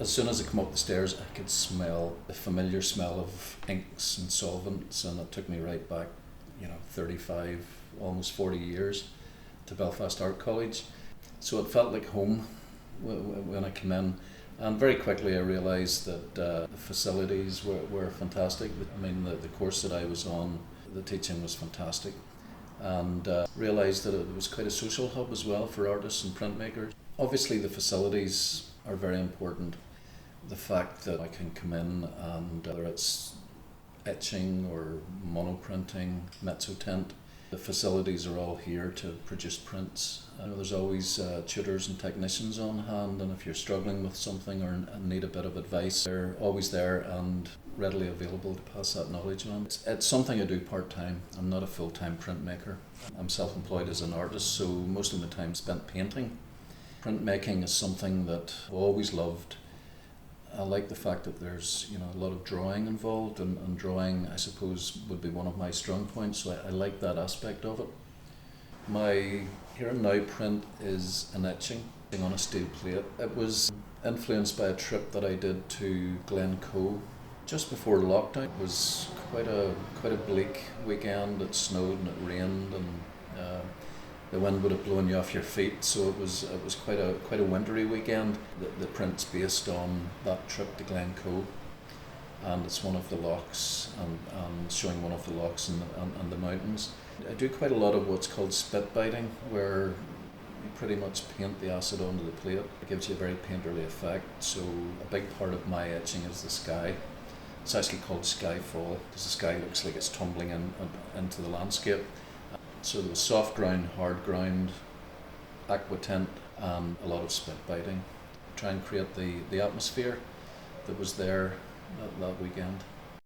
As soon as I come up the stairs, I could smell the familiar smell of inks and solvents, and it took me right back, 35, almost 40 years to Belfast Art College. So it felt like home when I came in. And very quickly I realised that the facilities were fantastic. I mean, the course that I was on, the teaching was fantastic. And realised that it was quite a social hub as well for artists and printmakers. Obviously the facilities are very important. The fact that I can come in and whether it's etching or monoprinting, mezzotint, the facilities are all here to produce prints. I know there's always tutors and technicians on hand, and if you're struggling with something or need a bit of advice, they're always there and readily available to pass that knowledge on. It's something I do part-time. I'm not a full-time printmaker. I'm self-employed as an artist, so most of my time spent painting. Printmaking is something that I've always loved. I like the fact that there's a lot of drawing involved, and drawing, I suppose, would be one of my strong points, so I like that aspect of it. My here and now print is an etching on a steel plate. It was influenced by a trip that I did to Glasgow just before lockdown. It was quite a bleak weekend. It snowed and it rained, and the wind would have blown you off your feet, so it was quite a wintry weekend. The print's based on that trip to Glasgow, and it's one of the lochs, and showing one of the lochs and the mountains. I do quite a lot of what's called spit biting, where you pretty much paint the acid onto the plate. It gives you a very painterly effect. So a big part of my etching is the sky. It's actually called skyfall because the sky looks like it's tumbling into the landscape. So there was soft ground, hard ground, aqua tint, and a lot of spit biting. Try and create the atmosphere that was there that weekend.